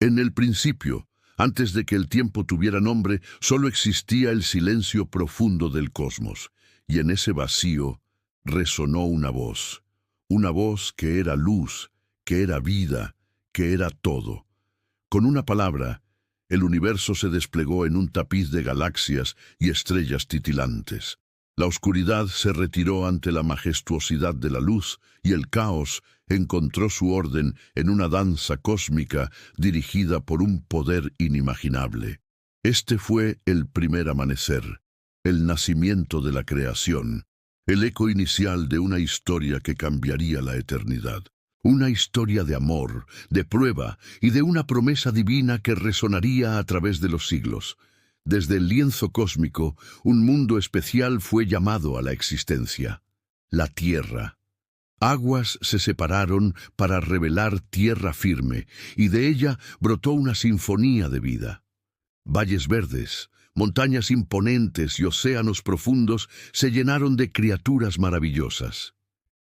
En el principio, antes de que el tiempo tuviera nombre, solo existía el silencio profundo del cosmos, y en ese vacío resonó una voz que era luz, que era vida, que era todo. Con una palabra, el universo se desplegó en un tapiz de galaxias y estrellas titilantes. La oscuridad se retiró ante la majestuosidad de la luz y el caos encontró su orden en una danza cósmica dirigida por un poder inimaginable. Este fue el primer amanecer, el nacimiento de la creación, el eco inicial de una historia que cambiaría la eternidad. Una historia de amor, de prueba y de una promesa divina que resonaría a través de los siglos. Desde el lienzo cósmico, un mundo especial fue llamado a la existencia: la Tierra. Aguas se separaron para revelar tierra firme, y de ella brotó una sinfonía de vida. Valles verdes, montañas imponentes y océanos profundos se llenaron de criaturas maravillosas.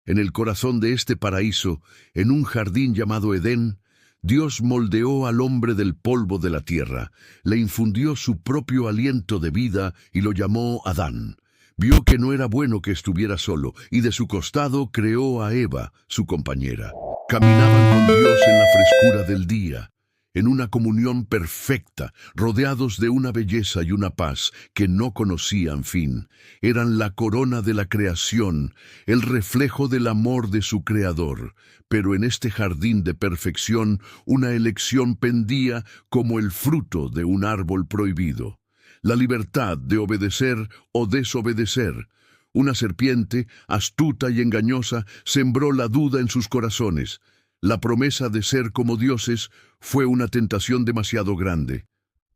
En el corazón de este paraíso, en un jardín llamado Edén, Dios moldeó al hombre del polvo de la tierra, le infundió su propio aliento de vida y lo llamó Adán. Vio que no era bueno que estuviera solo, y de su costado creó a Eva, su compañera. Caminaban con Dios en la frescura del día, en una comunión perfecta, rodeados de una belleza y una paz que no conocían fin. Eran la corona de la creación, el reflejo del amor de su Creador. Pero en este jardín de perfección, una elección pendía como el fruto de un árbol prohibido: la libertad de obedecer o desobedecer. Una serpiente, astuta y engañosa, sembró la duda en sus corazones. La promesa de ser como dioses fue una tentación demasiado grande.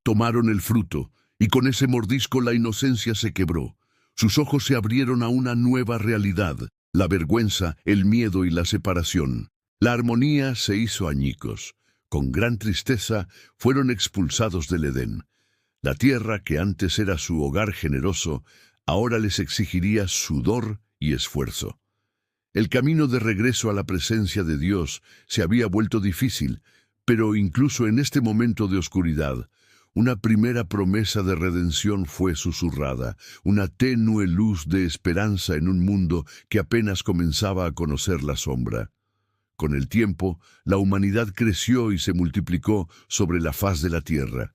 Tomaron el fruto, y con ese mordisco la inocencia se quebró. Sus ojos se abrieron a una nueva realidad: la vergüenza, el miedo y la separación. La armonía se hizo añicos. Con gran tristeza fueron expulsados del Edén. La tierra, que antes era su hogar generoso, ahora les exigiría sudor y esfuerzo. El camino de regreso a la presencia de Dios se había vuelto difícil, pero incluso en este momento de oscuridad, una primera promesa de redención fue susurrada, una tenue luz de esperanza en un mundo que apenas comenzaba a conocer la sombra. Con el tiempo, la humanidad creció y se multiplicó sobre la faz de la tierra.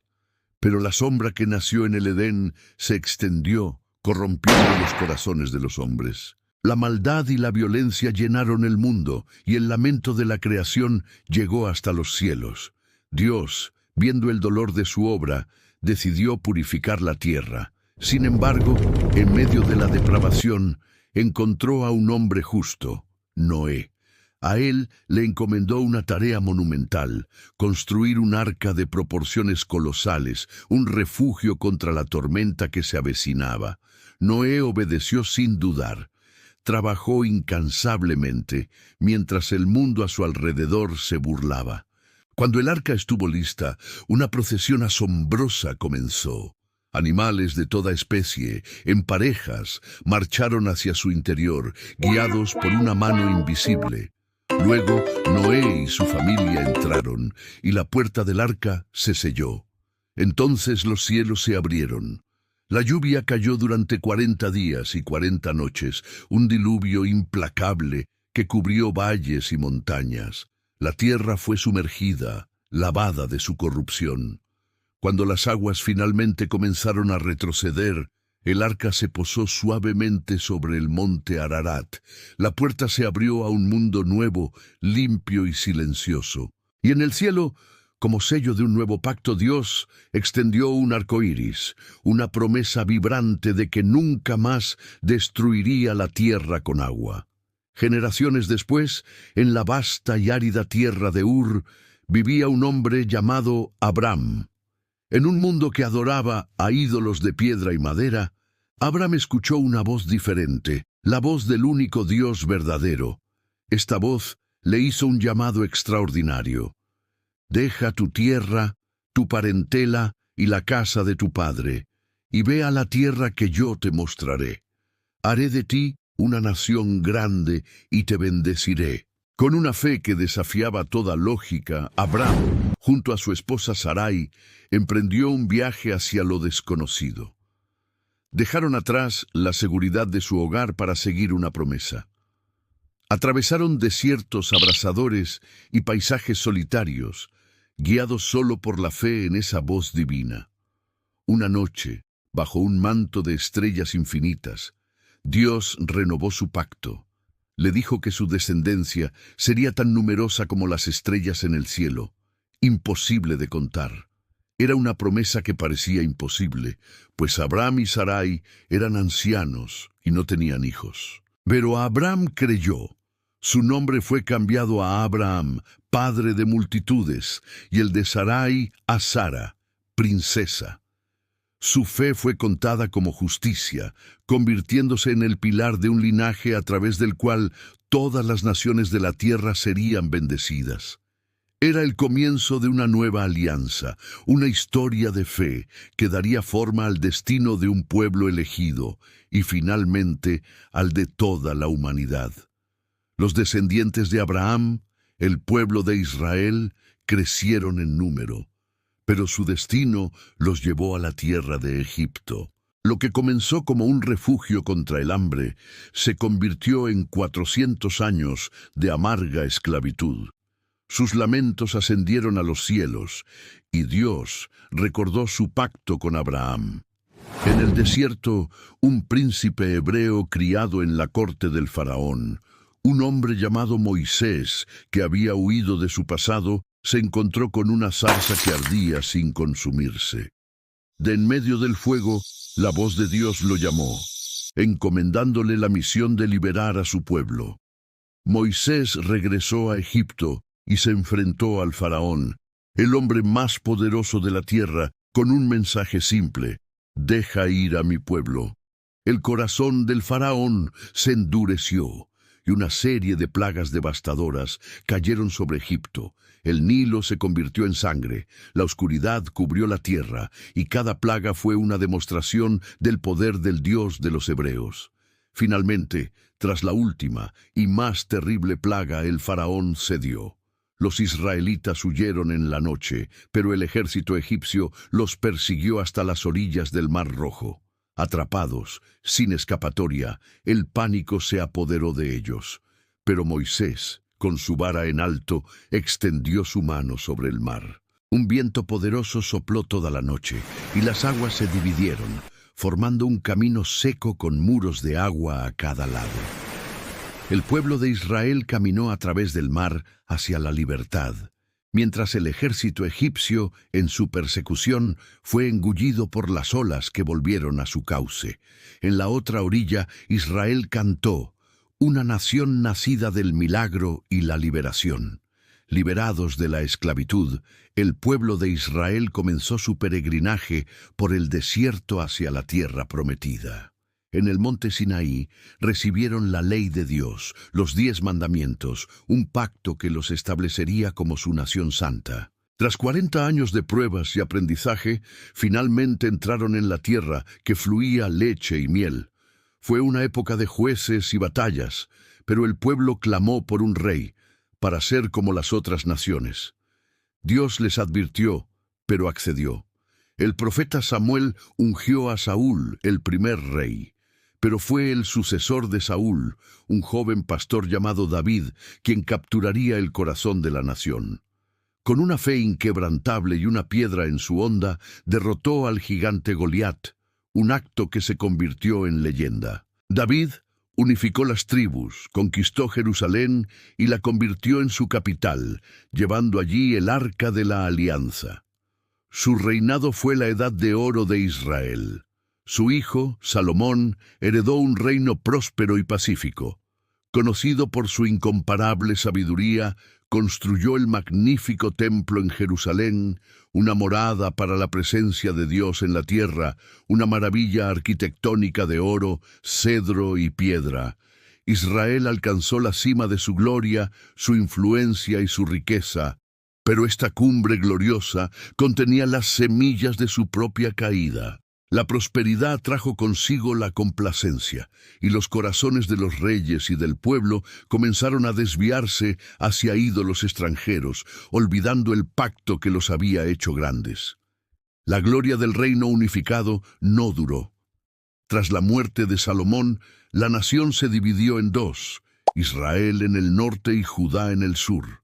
Pero la sombra que nació en el Edén se extendió, corrompiendo los corazones de los hombres. La maldad y la violencia llenaron el mundo, y el lamento de la creación llegó hasta los cielos. Dios, viendo el dolor de su obra, decidió purificar la tierra. Sin embargo, en medio de la depravación, encontró a un hombre justo, Noé. A él le encomendó una tarea monumental: construir un arca de proporciones colosales, un refugio contra la tormenta que se avecinaba. Noé obedeció sin dudar. Trabajó incansablemente, mientras el mundo a su alrededor se burlaba. Cuando el arca estuvo lista, una procesión asombrosa comenzó. Animales de toda especie, en parejas, marcharon hacia su interior, guiados por una mano invisible. Luego, Noé y su familia entraron, y la puerta del arca se selló. Entonces los cielos se abrieron. La lluvia cayó durante 40 días y 40 noches, un diluvio implacable que cubrió valles y montañas. La tierra fue sumergida, lavada de su corrupción. Cuando las aguas finalmente comenzaron a retroceder, el arca se posó suavemente sobre el monte Ararat. La puerta se abrió a un mundo nuevo, limpio y silencioso. Y en el cielo, como sello de un nuevo pacto, Dios extendió un arco iris, una promesa vibrante de que nunca más destruiría la tierra con agua. Generaciones después, en la vasta y árida tierra de Ur, vivía un hombre llamado Abram. En un mundo que adoraba a ídolos de piedra y madera, Abram escuchó una voz diferente, la voz del único Dios verdadero. Esta voz le hizo un llamado extraordinario: deja tu tierra, tu parentela y la casa de tu padre, y ve a la tierra que yo te mostraré. Haré de ti una nación grande y te bendeciré. Con una fe que desafiaba toda lógica, Abram, junto a su esposa Sarai, emprendió un viaje hacia lo desconocido. Dejaron atrás la seguridad de su hogar para seguir una promesa. Atravesaron desiertos abrasadores y paisajes solitarios, guiados solo por la fe en esa voz divina. Una noche, bajo un manto de estrellas infinitas, Dios renovó su pacto. Le dijo que su descendencia sería tan numerosa como las estrellas en el cielo, imposible de contar. Era una promesa que parecía imposible, pues Abraham y Sarai eran ancianos y no tenían hijos. Pero Abraham creyó. Su nombre fue cambiado a Abraham, padre de multitudes, y el de Sarai a Sara, princesa. Su fe fue contada como justicia, convirtiéndose en el pilar de un linaje a través del cual todas las naciones de la tierra serían bendecidas. Era el comienzo de una nueva alianza, una historia de fe que daría forma al destino de un pueblo elegido y finalmente al de toda la humanidad. Los descendientes de Abraham, el pueblo de Israel, crecieron en número, pero su destino los llevó a la tierra de Egipto. Lo que comenzó como un refugio contra el hambre se convirtió en 400 años de amarga esclavitud. Sus lamentos ascendieron a los cielos, y Dios recordó su pacto con Abraham. En el desierto, un príncipe hebreo criado en la corte del faraón, un hombre llamado Moisés, que había huido de su pasado, se encontró con una zarza que ardía sin consumirse. De en medio del fuego, la voz de Dios lo llamó, encomendándole la misión de liberar a su pueblo. Moisés regresó a Egipto y se enfrentó al faraón, el hombre más poderoso de la tierra, con un mensaje simple: deja ir a mi pueblo. El corazón del faraón se endureció, y una serie de plagas devastadoras cayeron sobre Egipto. El Nilo se convirtió en sangre, la oscuridad cubrió la tierra, y cada plaga fue una demostración del poder del Dios de los hebreos. Finalmente, tras la última y más terrible plaga, el faraón cedió. Los israelitas huyeron en la noche, pero el ejército egipcio los persiguió hasta las orillas del Mar Rojo. Atrapados, sin escapatoria, el pánico se apoderó de ellos. Pero Moisés, con su vara en alto, extendió su mano sobre el mar. Un viento poderoso sopló toda la noche, y las aguas se dividieron, formando un camino seco con muros de agua a cada lado. El pueblo de Israel caminó a través del mar hacia la libertad, mientras el ejército egipcio, en su persecución, fue engullido por las olas que volvieron a su cauce. En la otra orilla, Israel cantó, una nación nacida del milagro y la liberación. Liberados de la esclavitud, el pueblo de Israel comenzó su peregrinaje por el desierto hacia la tierra prometida. En el monte Sinaí recibieron la ley de Dios, los 10 mandamientos, un pacto que los establecería como su nación santa. Tras 40 años de pruebas y aprendizaje, finalmente entraron en la tierra que fluía leche y miel. Fue una época de jueces y batallas, pero el pueblo clamó por un rey, para ser como las otras naciones. Dios les advirtió, pero accedió. El profeta Samuel ungió a Saúl, el primer rey. Pero fue el sucesor de Saúl, un joven pastor llamado David, quien capturaría el corazón de la nación. Con una fe inquebrantable y una piedra en su honda, derrotó al gigante Goliat, un acto que se convirtió en leyenda. David unificó las tribus, conquistó Jerusalén y la convirtió en su capital, llevando allí el Arca de la Alianza. Su reinado fue la edad de oro de Israel. Su hijo, Salomón, heredó un reino próspero y pacífico. Conocido por su incomparable sabiduría, construyó el magnífico templo en Jerusalén, una morada para la presencia de Dios en la tierra, una maravilla arquitectónica de oro, cedro y piedra. Israel alcanzó la cima de su gloria, su influencia y su riqueza, pero esta cumbre gloriosa contenía las semillas de su propia caída. La prosperidad trajo consigo la complacencia, y los corazones de los reyes y del pueblo comenzaron a desviarse hacia ídolos extranjeros, olvidando el pacto que los había hecho grandes. La gloria del reino unificado no duró. Tras la muerte de Salomón, la nación se dividió en dos, Israel en el norte y Judá en el sur.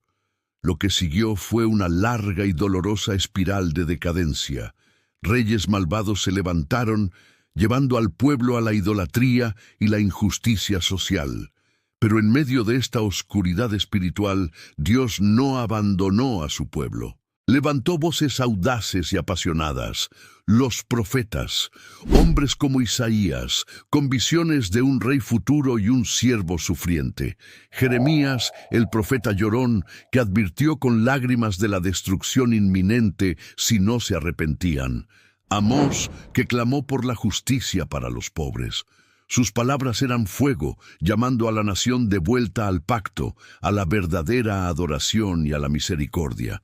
Lo que siguió fue una larga y dolorosa espiral de decadencia. Reyes malvados se levantaron, llevando al pueblo a la idolatría y la injusticia social. Pero en medio de esta oscuridad espiritual, Dios no abandonó a su pueblo. Levantó voces audaces y apasionadas, los profetas, hombres como Isaías, con visiones de un rey futuro y un siervo sufriente. Jeremías, el profeta llorón, que advirtió con lágrimas de la destrucción inminente si no se arrepentían. Amós, que clamó por la justicia para los pobres. Sus palabras eran fuego, llamando a la nación de vuelta al pacto, a la verdadera adoración y a la misericordia.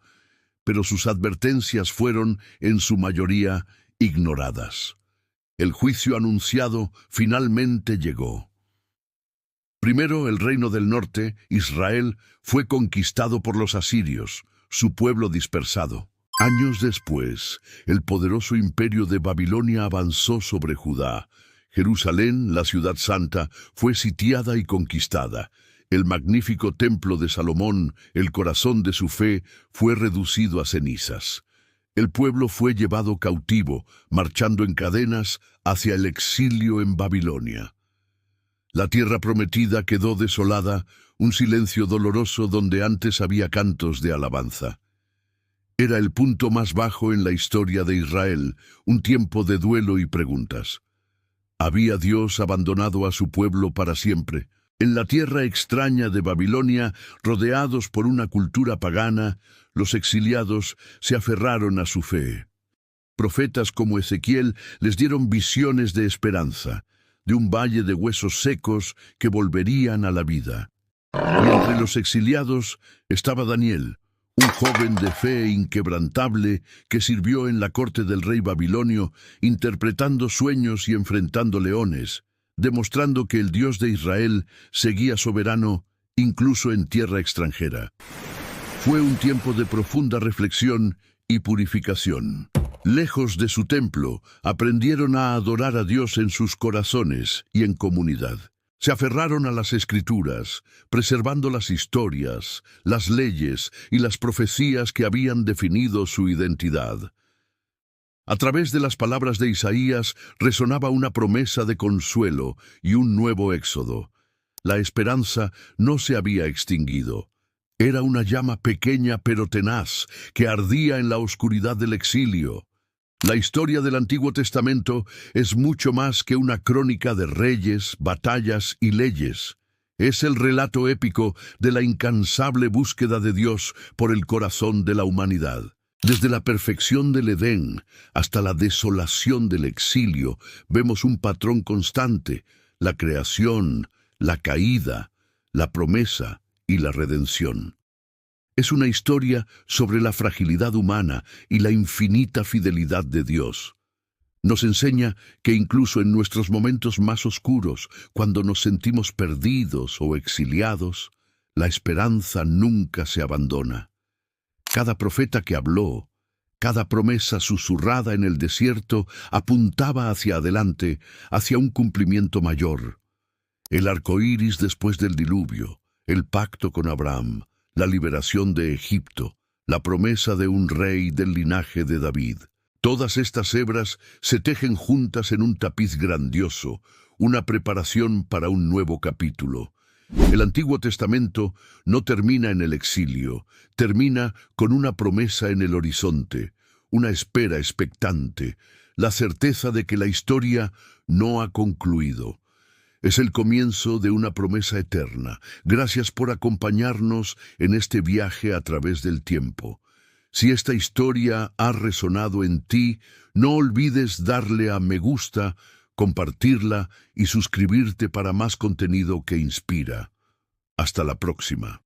Pero sus advertencias fueron, en su mayoría, ignoradas. El juicio anunciado finalmente llegó. Primero, el reino del norte, Israel, fue conquistado por los asirios, su pueblo dispersado. Años después, el poderoso imperio de Babilonia avanzó sobre Judá. Jerusalén, la ciudad santa, fue sitiada y conquistada. El magnífico templo de Salomón, el corazón de su fe, fue reducido a cenizas. El pueblo fue llevado cautivo, marchando en cadenas hacia el exilio en Babilonia. La tierra prometida quedó desolada, un silencio doloroso donde antes había cantos de alabanza. Era el punto más bajo en la historia de Israel, un tiempo de duelo y preguntas. ¿Había Dios abandonado a su pueblo para siempre? En la tierra extraña de Babilonia, rodeados por una cultura pagana, los exiliados se aferraron a su fe. Profetas como Ezequiel les dieron visiones de esperanza, de un valle de huesos secos que volverían a la vida. Y entre los exiliados estaba Daniel, un joven de fe inquebrantable que sirvió en la corte del rey babilonio, interpretando sueños y enfrentando leones, demostrando que el Dios de Israel seguía soberano incluso en tierra extranjera. Fue un tiempo de profunda reflexión y purificación. Lejos de su templo, aprendieron a adorar a Dios en sus corazones y en comunidad. Se aferraron a las Escrituras, preservando las historias, las leyes y las profecías que habían definido su identidad. A través de las palabras de Isaías resonaba una promesa de consuelo y un nuevo éxodo. La esperanza no se había extinguido. Era una llama pequeña pero tenaz que ardía en la oscuridad del exilio. La historia del Antiguo Testamento es mucho más que una crónica de reyes, batallas y leyes. Es el relato épico de la incansable búsqueda de Dios por el corazón de la humanidad. Desde la perfección del Edén hasta la desolación del exilio, vemos un patrón constante: la creación, la caída, la promesa y la redención. Es una historia sobre la fragilidad humana y la infinita fidelidad de Dios. Nos enseña que incluso en nuestros momentos más oscuros, cuando nos sentimos perdidos o exiliados, la esperanza nunca se abandona. Cada profeta que habló, cada promesa susurrada en el desierto apuntaba hacia adelante, hacia un cumplimiento mayor. El arco iris después del diluvio, el pacto con Abraham, la liberación de Egipto, la promesa de un rey del linaje de David. Todas estas hebras se tejen juntas en un tapiz grandioso, una preparación para un nuevo capítulo. El Antiguo Testamento no termina en el exilio, termina con una promesa en el horizonte, una espera expectante, la certeza de que la historia no ha concluido. Es el comienzo de una promesa eterna. Gracias por acompañarnos en este viaje a través del tiempo. Si esta historia ha resonado en ti, no olvides darle a me gusta, compartirla y suscribirte para más contenido que inspira. Hasta la próxima.